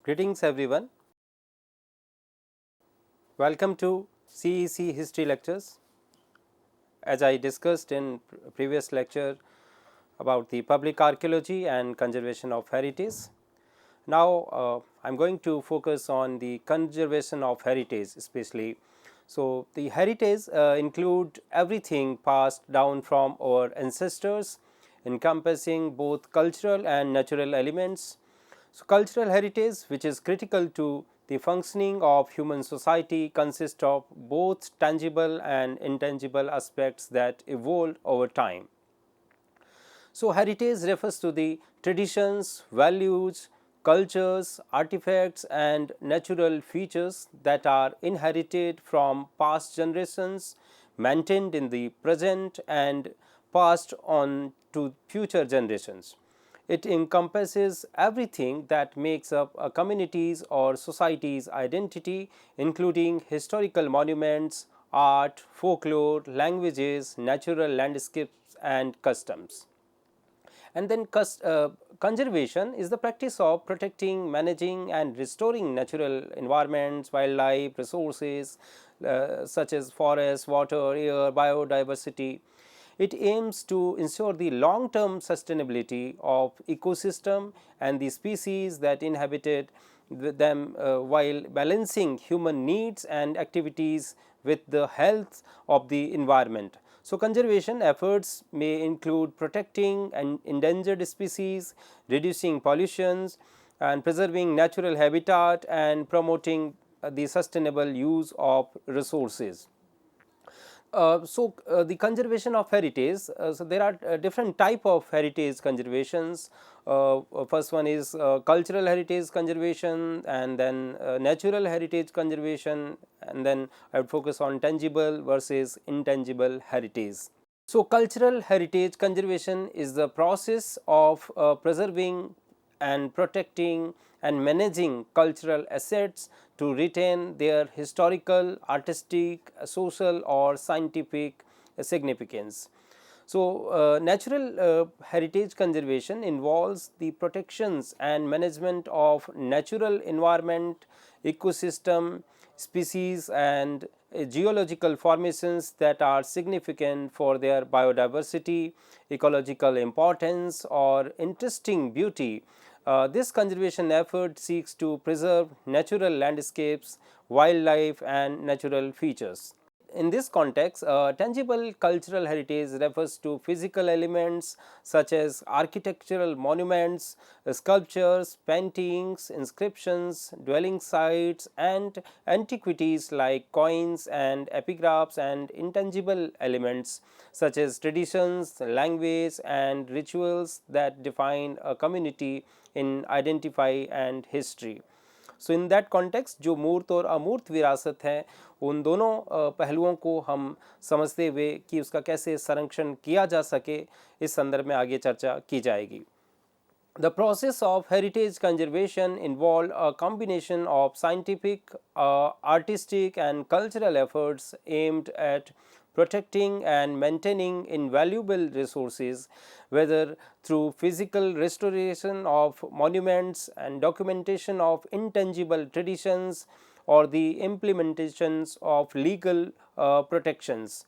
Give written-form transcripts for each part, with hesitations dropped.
Greetings everyone. Welcome to CEC History Lectures. As I discussed in previous lecture about the public archaeology and conservation of heritage. Now, I am going to focus on the conservation of heritage especially. So, the heritage include everything passed down from our ancestors, encompassing both cultural and natural elements. So, cultural heritage, which is critical to the functioning of human society, consists of both tangible and intangible aspects that evolve over time. So, heritage refers to the traditions, values, cultures, artifacts and natural features that are inherited from past generations, maintained in the present and passed on to future generations. It encompasses everything that makes up a community's or society's identity, including historical monuments, art, folklore, languages, natural landscapes and customs. And then conservation is the practice of protecting, managing and restoring natural environments, wildlife, resources such as forests, water, air, biodiversity. It aims to ensure the long term sustainability of ecosystem and the species that inhabited them while balancing human needs and activities with the health of the environment. So, conservation efforts may include protecting and endangered species, reducing pollutions and preserving natural habitat and promoting the sustainable use of resources. The conservation of heritage, so there are different type of heritage conservations. First one is cultural heritage conservation, and then natural heritage conservation, and then I would focus on tangible versus intangible heritage. So, cultural heritage conservation is the process of preserving and protecting and managing cultural assets to retain their historical, artistic, social or scientific significance. So, natural heritage conservation involves the protections and management of natural environment, ecosystem, species and geological formations that are significant for their biodiversity, ecological importance or interesting beauty. This conservation effort seeks to preserve natural landscapes, wildlife and natural features. In this context, tangible cultural heritage refers to physical elements such as architectural monuments, sculptures, paintings, inscriptions, dwelling sites and antiquities like coins and epigraphs, and intangible elements such as traditions, language and rituals that define a community in identity and history. So in that context जो मूर्त और अमूर्त विरासत है, उन दोनों पहलुओं को हम समझते हुए कि उसका कैसे संरक्षण किया जा सके, इस संदर्भ में आगे चर्चा की जाएगी. The process of heritage conservation involved a combination of scientific, artistic and cultural efforts aimed at protecting and maintaining invaluable resources, whether through physical restoration of monuments and documentation of intangible traditions or the implementations of legal protections.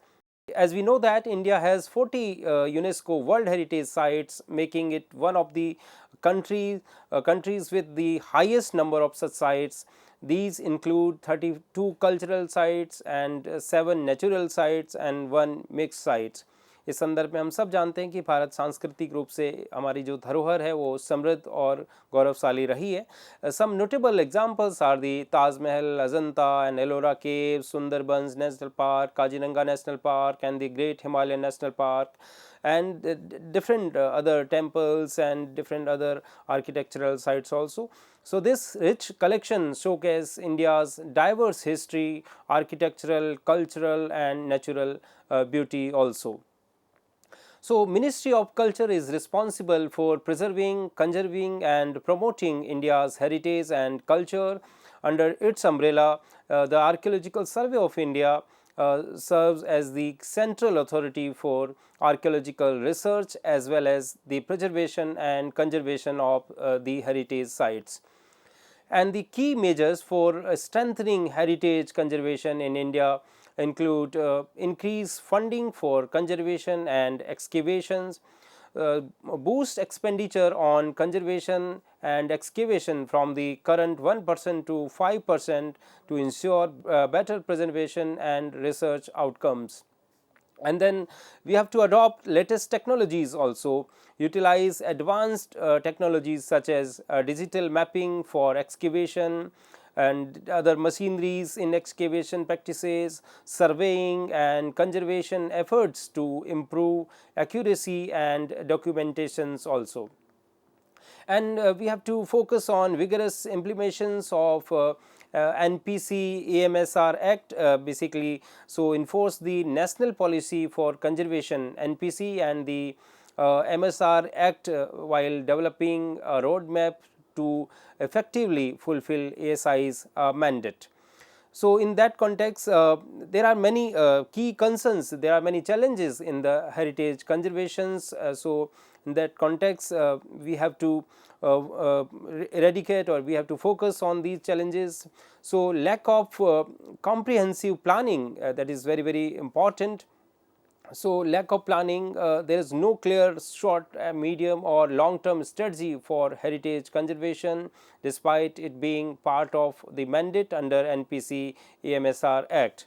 As we know that India has 40 UNESCO World Heritage Sites, making it one of the countries with the highest number of such sites. These include 32 cultural sites and 7 natural sites and 1 mixed sites. इस संदर्भ में हम सब जानते हैं कि भारत सांस्कृतिक रूप से हमारी जो धरोहर है वो समृद्ध और गौरवशाली रही है. Some notable examples are the Taj Mahal, Ajanta and Ellora cave, Sundarbans national park, Kaziranga national park and the great Himalayan national park, and different other temples and different other architectural sites also. So, this rich collection showcase India's diverse history, architectural, cultural and natural beauty also. So, Ministry of Culture is responsible for preserving, conserving and promoting India's heritage and culture. Under its umbrella, the Archaeological Survey of India serves as the central authority for archaeological research as well as the preservation and conservation of the heritage sites. And the key measures for strengthening heritage conservation in India include increase funding for conservation and excavations, boost expenditure on conservation and excavation from the current 1% to 5% to ensure better preservation and research outcomes. And then we have to adopt latest technologies also, utilize advanced technologies such as digital mapping for excavation and other machineries in excavation practices, surveying and conservation efforts to improve accuracy and documentations also. And we have to focus on vigorous implementations of NPC AMSR Act, basically, so enforce the national policy for conservation NPC and the MSR Act while developing a roadmap to effectively fulfill ASI's mandate. So, in that context, there are many key concerns, there are many challenges in the heritage conservations. So, in that context, we have to eradicate, or we have to focus on these challenges. So, lack of comprehensive planning, that is very, very important. So, lack of planning, there is no clear short, medium or long term strategy for heritage conservation, despite it being part of the mandate under NPC AMSR Act.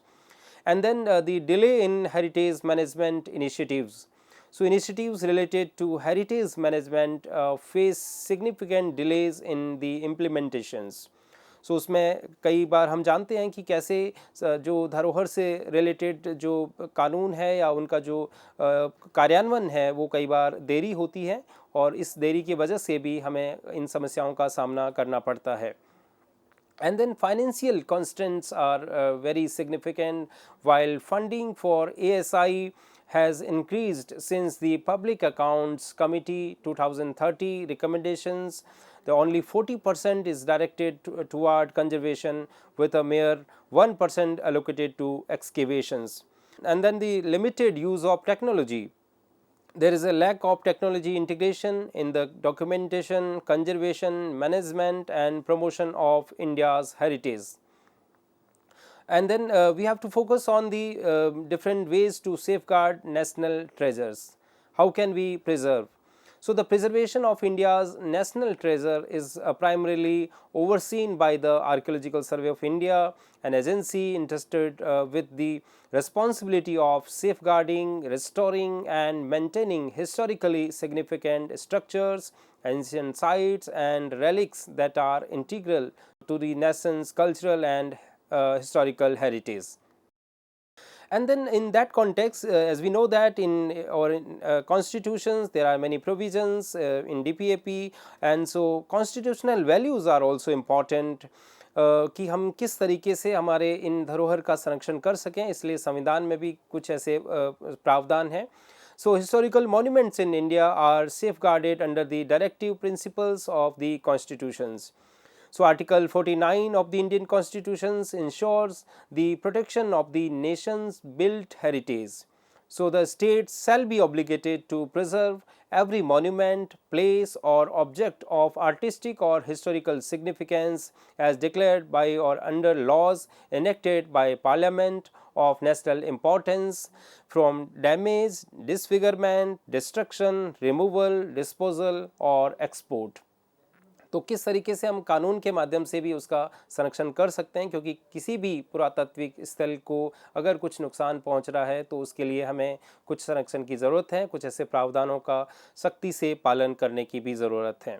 And then the delay in heritage management initiatives. So, initiatives related to heritage management face significant delays in the implementations. सो उसमें कई बार हम जानते हैं कि कैसे जो धरोहर से रिलेटेड जो कानून है या उनका जो कार्यान्वयन है वो कई बार देरी होती है, और इस देरी की वजह से भी हमें इन समस्याओं का सामना करना पड़ता है. And then financial constraints are very significant. While funding for ASI has increased since the Public Accounts Committee 2030 recommendations, the only 40% is directed toward conservation, with a mere 1% allocated to excavations. And then the limited use of technology. There is a lack of technology integration in the documentation, conservation, management and promotion of India's heritage. And then we have to focus on the different ways to safeguard national treasures. How can we preserve? So, the preservation of India's national treasure is primarily overseen by the Archaeological Survey of India, an agency entrusted with the responsibility of safeguarding, restoring and maintaining historically significant structures, ancient sites and relics that are integral to the nation's cultural and historical heritage. And then in that context, as we know that in our constitutions there are many provisions in DPAP, and so constitutional values are also important कि हम किस तरीके से हमारे इन धरोहर का संरक्षण कर सकें, इसलिए संविधान में भी कुछ ऐसे प्रावधान हैं. So, historical monuments in India are safeguarded under the directive principles of the constitutions. So, Article 49 of the Indian Constitution ensures the protection of the nation's built heritage. So, the states shall be obligated to preserve every monument, place or object of artistic or historical significance as declared by or under laws enacted by Parliament of national importance from damage, disfigurement, destruction, removal, disposal or export. तो किस तरीके से हम कानून के माध्यम से भी उसका संरक्षण कर सकते हैं, क्योंकि किसी भी पुरातात्विक स्थल को अगर कुछ नुकसान पहुंच रहा है तो उसके लिए हमें कुछ संरक्षण की ज़रूरत है, कुछ ऐसे प्रावधानों का सख्ती से पालन करने की भी ज़रूरत है.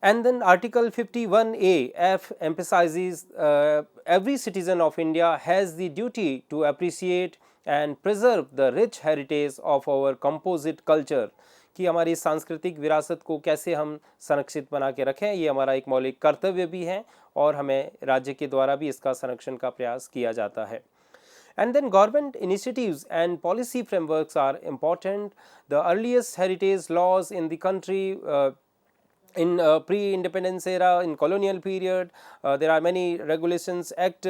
And then Article 51A F emphasizes every citizen of India has the duty to appreciate and preserve the rich heritage of our composite culture. कि हमारी सांस्कृतिक विरासत को कैसे हम संरक्षित बना के रखें, ये हमारा एक मौलिक कर्तव्य भी है और हमें राज्य के द्वारा भी इसका संरक्षण का प्रयास किया जाता है. And then government initiatives and policy frameworks are important. The earliest heritage laws in the country in pre-independence era, in colonial period, there are many regulations act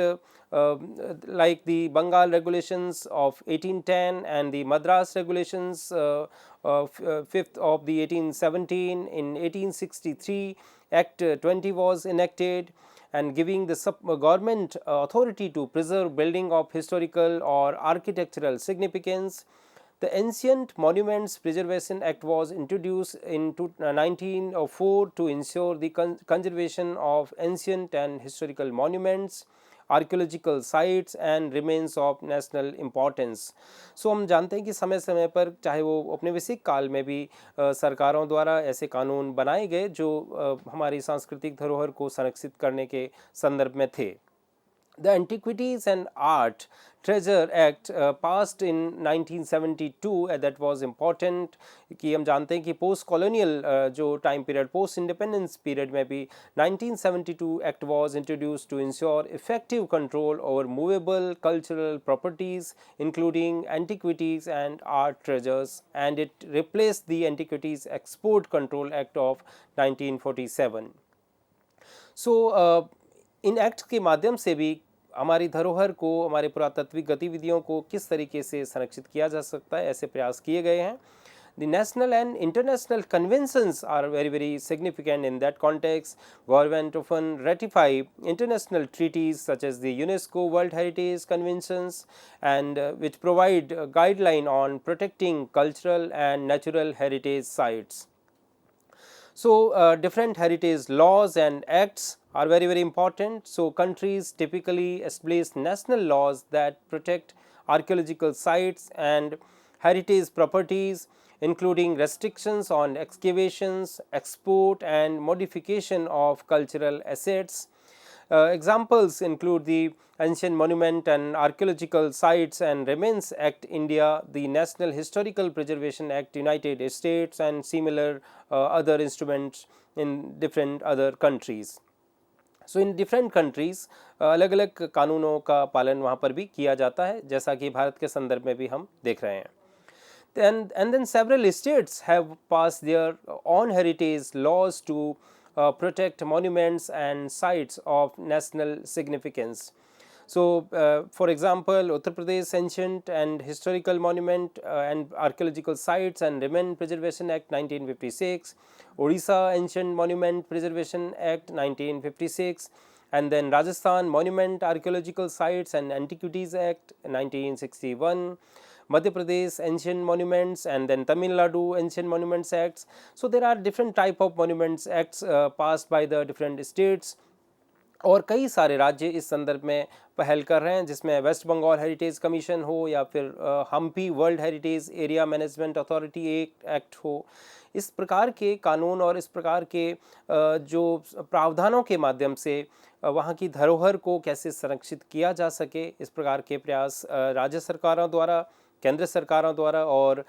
like the Bengal regulations of 1810 and the Madras regulations 5th of the 1817. In 1863 Act 20 was enacted and giving the government authority to preserve building of historical or architectural significance. The Ancient Monuments Preservation Act was introduced in 1904 to ensure the conservation of ancient and historical monuments, archaeological sites and remains of national importance. So हम जानते हैं कि समय समय पर चाहे वो औपनिवेशिक काल में भी सरकारों द्वारा ऐसे कानून बनाए गए जो हमारी सांस्कृतिक धरोहर को संरक्षित करने के संदर्भ में थे. The Antiquities and Art Treasure Act passed in 1972 that was important कि हम जानते हैं कि पोस्ट कॉलोनियल जो time period post independence period में भी 1972 act was introduced to ensure effective control over movable cultural properties including antiquities and art treasures, and it replaced the Antiquities Export Control Act of 1947. So in act के माध्यम से भी हमारी धरोहर को, हमारे पुरातात्विक गतिविधियों को किस तरीके से संरक्षित किया जा सकता है, ऐसे प्रयास किए गए हैं. The national and international conventions are very significant in that context. Government often ratify international treaties such as the UNESCO World Heritage Conventions and which provide a guideline on protecting cultural and natural heritage sites. So different heritage laws and acts are very important. So countries typically establish national laws that protect archaeological sites and heritage properties, including restrictions on excavations, export and modification of cultural assets. Examples include the Ancient Monument and Archaeological Sites and Remains Act India, the National Historical Preservation Act United States, and similar other instruments in different other countries. So in different countries अलग अलग कानूनों का पालन वहाँ पर भी किया जाता है, जैसा कि भारत के संदर्भ में भी हम देख रहे हैं. And then several states have passed their own heritage laws to protect monuments and sites of national significance. So for example, Uttar Pradesh Ancient and Historical Monument and Archaeological Sites and Remain Preservation Act 1956, Odisha Ancient Monument Preservation Act 1956, and then Rajasthan Monument, Archaeological Sites and Antiquities Act 1961, Madhya Pradesh Ancient Monuments, and then Tamil Nadu Ancient Monuments Acts. So there are different type of monuments acts passed by the different states, और कई सारे राज्य इस संदर्भ में पहल कर रहे हैं, जिसमें वेस्ट बंगाल हेरिटेज कमीशन हो या फिर Hampi world heritage area management authority act हो. इस प्रकार के कानून और इस प्रकार के जो प्रावधानों के माध्यम से वहाँ की धरोहर को कैसे संरक्षित किया जा सके, इस प्रकार के प्रयास राज्य सरकारों द्वारा, केंद्र सरकारों द्वारा और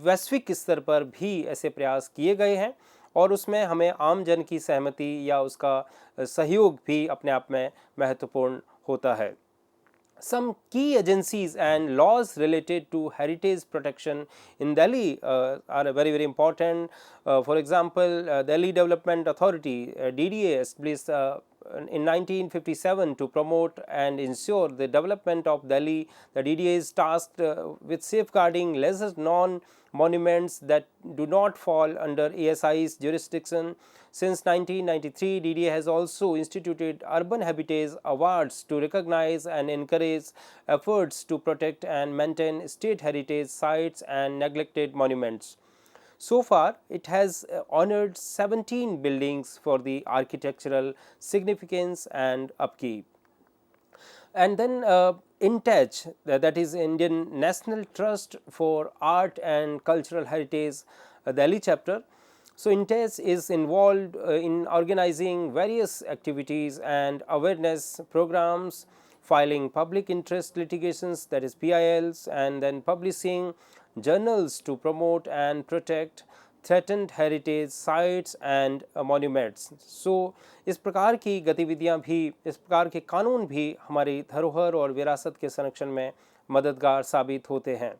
वैश्विक स्तर पर भी ऐसे प्रयास किए गए हैं, और उसमें हमें आम जन की सहमति या उसका सहयोग भी अपने आप में महत्वपूर्ण होता है. Some key agencies and laws related to heritage protection in Delhi are very important. For example, Delhi Development Authority DDA established in 1957 to promote and ensure the development of Delhi. The DDA is tasked with safeguarding lesser known monuments that do not fall under ASI's jurisdiction. Since 1993, DDA has also instituted Urban Heritage Awards to recognize and encourage efforts to protect and maintain state heritage sites and neglected monuments. So far, it has honored 17 buildings for the architectural significance and upkeep. And then INTACH, that is Indian National Trust for Art and Cultural Heritage, Delhi chapter. So INTACH is involved in organizing various activities and awareness programs, filing public interest litigations, that is PILs, and then publishing journals to promote and protect threatened heritage sites and monuments. So इस प्रकार की गतिविधियां भी, इस प्रकार के कानून भी हमारी धरोहर और विरासत के संरक्षण में मददगार साबित होते हैं.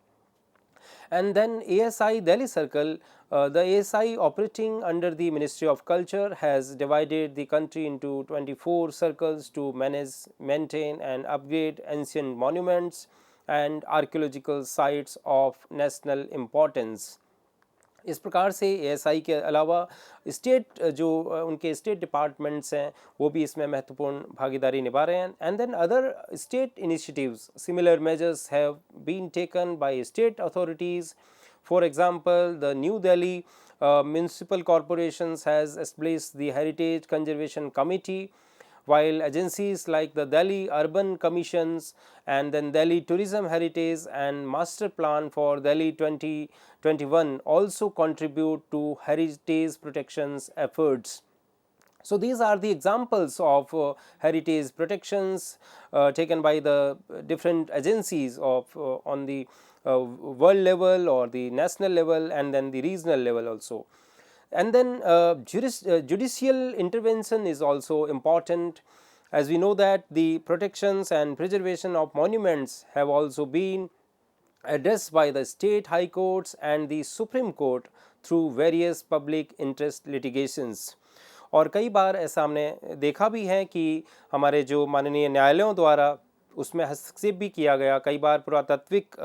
And then ASI Delhi Circle, the ASI operating under the Ministry of Culture has divided the country into 24 circles to manage, maintain and upgrade ancient monuments and archaeological sites of national importance. इस प्रकार से ASI के अलावा state जो उनके state departments हैं वो भी इसमें महत्वपूर्ण भागीदारी निभा रहे हैं. And then other state initiatives, similar measures have been taken by state authorities. For example, the New Delhi Municipal Corporations has established the Heritage Conservation Committee, while agencies like the Delhi Urban Commissions and then Delhi Tourism Heritage and Master Plan for Delhi 2021 also contribute to heritage protections efforts. So these are the examples of heritage protections taken by the different agencies of on the world level or the national level and then the regional level also. And then judicial intervention is also important, as we know that the protections and preservation of monuments have also been addressed by the state high courts and the Supreme Court through various public interest litigations. और कई बार ऐसा हमने देखा भी है कि हमारे जो माननीय न्यायालयों द्वारा उसमें हस्तक्षेप भी किया गया. कई बार पुरातात्विक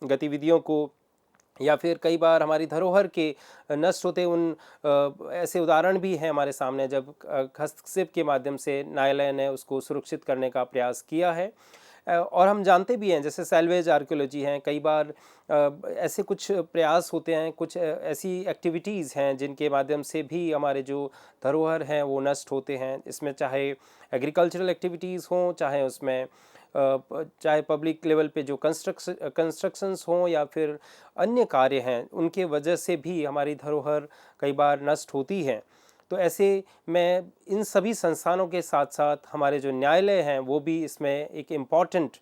गतिविधियों को या फिर कई बार हमारी धरोहर के नष्ट होते उन ऐसे उदाहरण भी हैं हमारे सामने जब हस्तक्षेप के माध्यम से न्यायालय ने उसको सुरक्षित करने का प्रयास किया है. और हम जानते भी हैं जैसे सैल्वेज आर्कियोलॉजी हैं, कई बार ऐसे कुछ प्रयास होते हैं, कुछ ऐसी एक्टिविटीज़ हैं जिनके माध्यम से भी हमारे जो धरोहर हैं वो नष्ट होते हैं. इसमें चाहे एग्रीकल्चरल एक्टिविटीज़ हों, चाहे उसमें चाहे पब्लिक लेवल पे जो कंस्ट्रक्शंस हों या फिर अन्य कार्य हैं, उनके वजह से भी हमारी धरोहर कई बार नष्ट होती हैं. तो ऐसे में इन सभी संस्थानों के साथ साथ हमारे जो न्यायालय हैं वो भी इसमें एक इम्पॉर्टेंट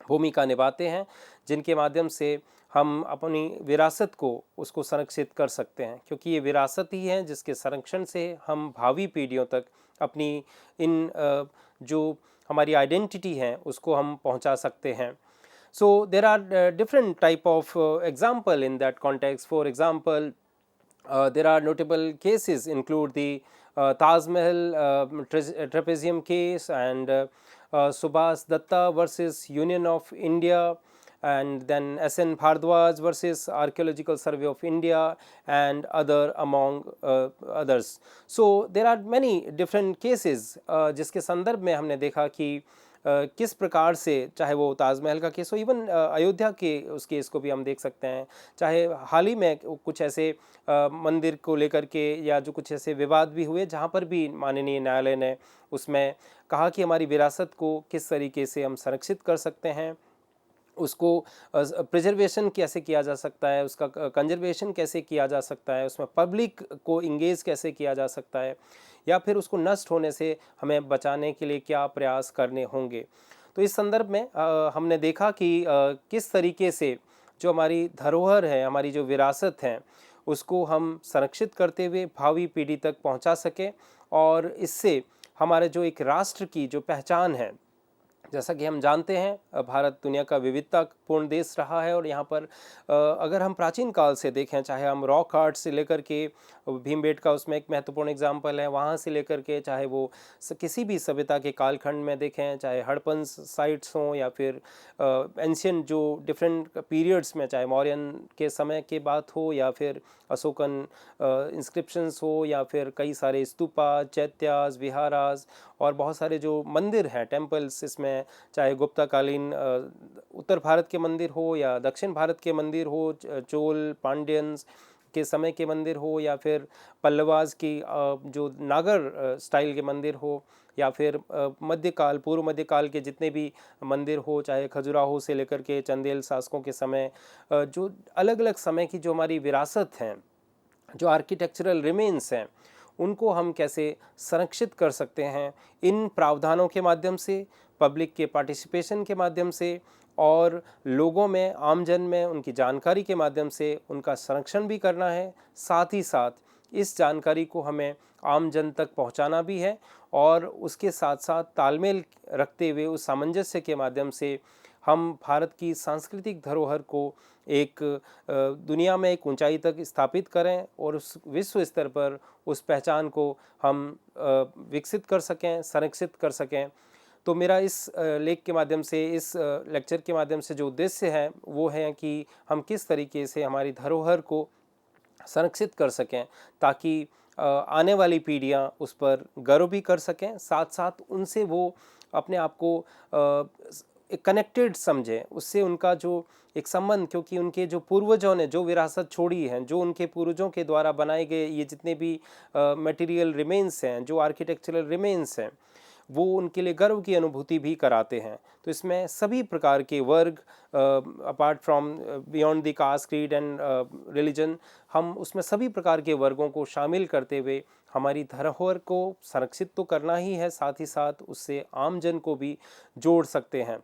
भूमिका निभाते हैं, जिनके माध्यम से हम अपनी विरासत को उसको संरक्षित कर सकते हैं, क्योंकि ये विरासत ही है जिसके संरक्षण से हम भावी पीढ़ियों तक अपनी इन जो हमारी आइडेंटिटी है उसको हम पहुंचा सकते हैं. So there are different type of example in that context. For example, there are notable cases include the Taj Mahal trapezium case and Subhas Datta versus Union of India, and then S.N. Bhardwaj versus Archaeological Survey of India and other among others. So there are many different cases जिसके संदर्भ में हमने देखा कि किस प्रकार से, चाहे वो ताजमहल का केस हो, इवन अयोध्या के उस केस को भी हम देख सकते हैं, चाहे हाल ही में कुछ ऐसे मंदिर को लेकर के या जो कुछ ऐसे विवाद भी हुए जहाँ पर भी माननीय न्यायालय ने उसमें कहा कि हमारी विरासत को किस तरीके से हम संरक्षित कर सकते हैं, उसको प्रिजर्वेशन कैसे किया जा सकता है, उसका कंजर्वेशन कैसे किया जा सकता है, उसमें पब्लिक को इंगेज कैसे किया जा सकता है, या फिर उसको नष्ट होने से हमें बचाने के लिए क्या प्रयास करने होंगे. तो इस संदर्भ में हमने देखा कि किस तरीके से जो हमारी धरोहर है, हमारी जो विरासत है, उसको हम संरक्षित करते हुए भावी पीढ़ी तक पहुंचा सकें, और इससे हमारे जो एक राष्ट्र की जो पहचान है, जैसा कि हम जानते हैं भारत दुनिया का विविधतापूर्ण देश रहा है, और यहाँ पर अगर हम प्राचीन काल से देखें, चाहे हम रॉक आर्ट से लेकर के भीमबेटका उसमें एक महत्वपूर्ण एग्जाम्पल है, वहाँ से लेकर के चाहे वो किसी भी सभ्यता के कालखंड में देखें, चाहे हड़प्पन साइट्स हों या फिर एंशियंट जो डिफरेंट पीरियड्स में, चाहे मौर्यन के समय के बात हो या फिर अशोकन इंस्क्रिप्शंस हो या फिर कई सारे स्तूपा, चैत्यास, विहारास और बहुत सारे जो मंदिर हैं, टेम्पल्स, इसमें चाहे गुप्ताकालीन उत्तर भारत के मंदिर हो या दक्षिण भारत के मंदिर हो, चोल पांड्यंस के समय के मंदिर हो या फिर पल्लवाज की जो नागर स्टाइल के मंदिर हो, या फिर मध्यकाल, पूर्व मध्यकाल के जितने भी मंदिर हो, चाहे खजुराहो से लेकर के चंदेल शासकों के समय, जो अलग अलग समय की जो हमारी विरासत हैं, जो आर्किटेक्चरल रिमेन्स हैं, उनको हम कैसे संरक्षित कर सकते हैं इन प्रावधानों के माध्यम से, पब्लिक के पार्टिसिपेशन के माध्यम से, और लोगों में, आमजन में उनकी जानकारी के माध्यम से उनका संरक्षण भी करना है. साथ ही साथ इस जानकारी को हमें आम जन तक पहुंचाना भी है, और उसके साथ साथ तालमेल रखते हुए उस सामंजस्य के माध्यम से हम भारत की सांस्कृतिक धरोहर को एक दुनिया में एक ऊंचाई तक स्थापित करें और उस विश्व स्तर पर उस पहचान को हम विकसित कर सकें, संरक्षित कर सकें. तो मेरा इस लेख के माध्यम से, इस लेक्चर के माध्यम से जो उद्देश्य है वो है कि हम किस तरीके से हमारी धरोहर को संरक्षित कर सकें, ताकि आने वाली पीढ़ियां उस पर गर्व भी कर सकें, साथ साथ उनसे वो अपने आप को एक कनेक्टेड समझें, उससे उनका जो एक संबंध, क्योंकि उनके जो पूर्वजों ने जो विरासत छोड़ी है, जो उनके पूर्वजों के द्वारा बनाए गए ये जितने भी मटेरियल रिमेन्स हैं, जो आर्किटेक्चरल रिमेन्स हैं, वो उनके लिए गर्व की अनुभूति भी कराते हैं। तो इसमें सभी प्रकार के वर्ग, apart from beyond the caste, creed and religion, हम उसमें सभी प्रकार के वर्गों को शामिल करते हुए हमारी धरोहर को संरक्षित तो करना ही है, साथ ही साथ उससे आम जन को भी जोड़ सकते हैं।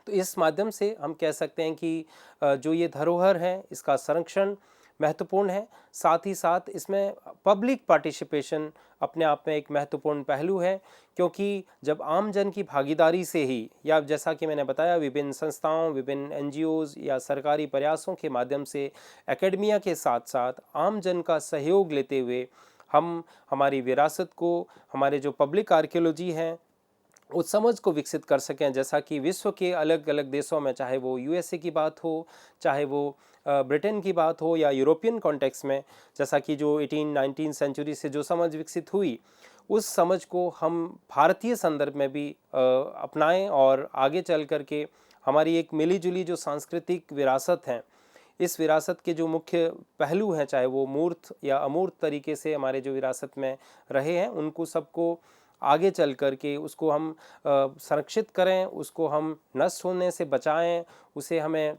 तो इस माध्यम से हम कह सकते हैं कि जो ये धरोहर है इसका संरक्षण महत्वपूर्ण है, साथ ही साथ इसमें पब्लिक पार्टिसिपेशन अपने आप में एक महत्वपूर्ण पहलू है, क्योंकि जब आम जन की भागीदारी से ही, या जैसा कि मैंने बताया विभिन्न संस्थाओं, विभिन्न एनजीओज़ या सरकारी प्रयासों के माध्यम से, एकेडमिया के साथ साथ आम जन का सहयोग लेते हुए हम हमारी विरासत को, हमारे जो पब्लिक आर्कियोलॉजी है उस समझ को विकसित कर सकें। जैसा कि विश्व के अलग अलग देशों में, चाहे वो यूएसए की बात हो, चाहे वो ब्रिटेन की बात हो, या यूरोपियन कॉन्टेक्स्ट में, जैसा कि जो 18-19 सेंचुरी से जो समझ विकसित हुई, उस समझ को हम भारतीय संदर्भ में भी अपनाएं, और आगे चल कर के हमारी एक मिली-जुली जो सांस्कृतिक विरासत है, इस विरासत के जो मुख्य पहलू हैं, चाहे वो मूर्त या अमूर्त तरीके से हमारे जो विरासत में रहे हैं, उनको सबको आगे चल कर के उसको हम संरक्षित करें, उसको हम नष्ट होने से बचाएं, उसे हमें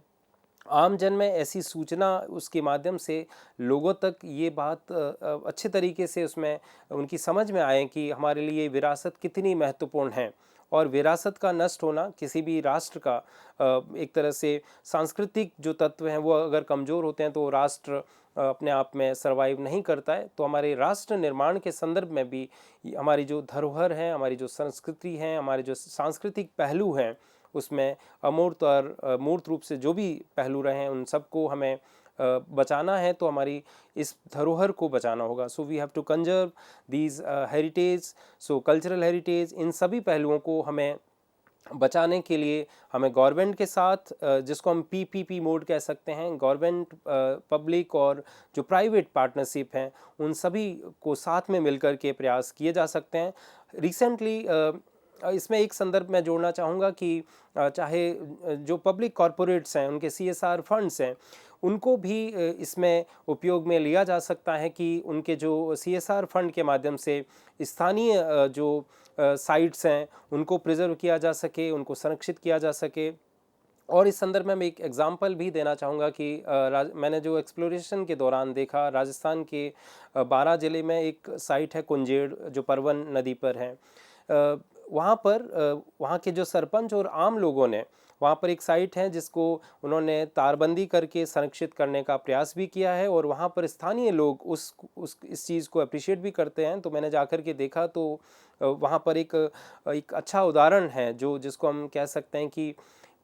आम जन में ऐसी सूचना उसके माध्यम से लोगों तक ये बात अच्छे तरीके से उसमें उनकी समझ में आए कि हमारे लिए विरासत कितनी महत्वपूर्ण है। और विरासत का नष्ट होना किसी भी राष्ट्र का एक तरह से सांस्कृतिक जो तत्व हैं वो अगर कमज़ोर होते हैं तो राष्ट्र अपने आप में सर्वाइव नहीं करता है। तो हमारे राष्ट्र निर्माण के संदर्भ में भी हमारी जो धरोहर है, हमारी जो संस्कृति है, हमारे जो सांस्कृतिक पहलू हैं, उसमें अमूर्त और मूर्त रूप से जो भी पहलू रहे हैं उन सबको हमें बचाना है। तो हमारी इस धरोहर को बचाना होगा। So we have to conserve these heritage. So cultural heritage, इन सभी पहलुओं को हमें बचाने के लिए हमें गवर्नमेंट के साथ, जिसको हम पीपीपी मोड कह सकते हैं, गवर्नमेंट, पब्लिक और जो प्राइवेट पार्टनरशिप हैं, उन सभी को साथ में मिलकर के प्रयास किए जा सकते हैं। रिसेंटली इसमें एक संदर्भ मैं जोड़ना चाहूँगा कि चाहे जो पब्लिक कॉरपोरेट्स हैं, उनके सीएसआर फंड्स हैं, उनको भी इसमें उपयोग में लिया जा सकता है कि उनके जो सीएसआर फंड के माध्यम से स्थानीय जो साइट्स हैं उनको प्रिजर्व किया जा सके, उनको संरक्षित किया जा सके। और इस संदर्भ में मैं एक एग्जांपल भी देना चाहूँगा कि मैंने जो एक्सप्लोरेशन के दौरान देखा, राजस्थान के बारां ज़िले में एक साइट है कुंजेड़, जो परवन नदी पर है। वहाँ पर वहाँ के जो सरपंच और आम लोगों ने वहाँ पर एक साइट है जिसको उन्होंने तारबंदी करके संरक्षित करने का प्रयास भी किया है, और वहाँ पर स्थानीय लोग इस चीज़ को अप्रिशिएट भी करते हैं। तो मैंने जाकर के देखा तो वहाँ पर एक अच्छा उदाहरण है जिसको हम कह सकते हैं कि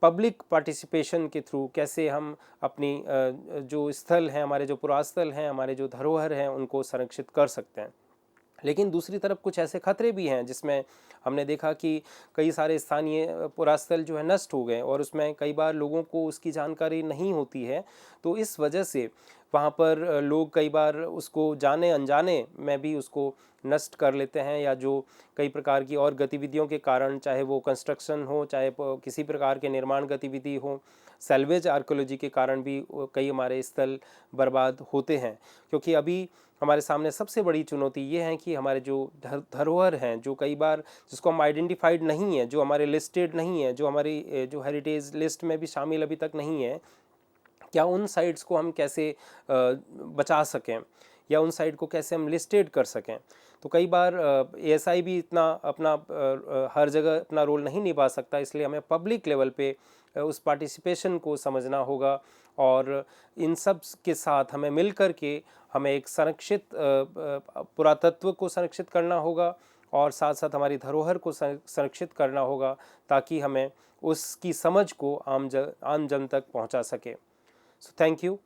पब्लिक पार्टिसिपेशन के थ्रू कैसे हम अपनी जो स्थल हैं, हमारे जो पुरास्थल हैं, हमारे जो धरोहर हैं, उनको संरक्षित कर सकते हैं। लेकिन दूसरी तरफ कुछ ऐसे खतरे भी हैं जिसमें हमने देखा कि कई सारे स्थानीय पुरास्थल जो है नष्ट हो गए, और उसमें कई बार लोगों को उसकी जानकारी नहीं होती है। तो इस वजह से वहाँ पर लोग कई बार उसको जाने अनजाने में भी उसको नष्ट कर लेते हैं, या जो कई प्रकार की और गतिविधियों के कारण, चाहे वो कंस्ट्रक्शन हो, चाहे किसी प्रकार के निर्माण गतिविधि हो, सैल्वेज आर्कोलॉजी के कारण भी कई हमारे स्थल बर्बाद होते हैं। क्योंकि अभी हमारे सामने सबसे बड़ी चुनौती ये है कि हमारे जो धरोहर हैं, जो कई बार जिसको हम आइडेंटिफाइड नहीं है, जो हमारे लिस्टेड नहीं है, जो हमारी जो हेरिटेज लिस्ट में भी शामिल अभी तक नहीं है, क्या उन साइट्स को हम कैसे बचा सकें, या उन साइट को कैसे हम लिस्टेड कर सकें। तो कई बार एएसआई भी इतना अपना हर जगह अपना रोल नहीं निभा सकता, इसलिए हमें पब्लिक लेवल पे उस पार्टिसिपेशन को समझना होगा, और इन सब के साथ हमें मिल कर के हमें एक संरक्षित पुरातत्व को संरक्षित करना होगा, और साथ साथ हमारी धरोहर को संरक्षित करना होगा, ताकि हमें उसकी समझ को आम जन तक पहुंचा सके। So thank you.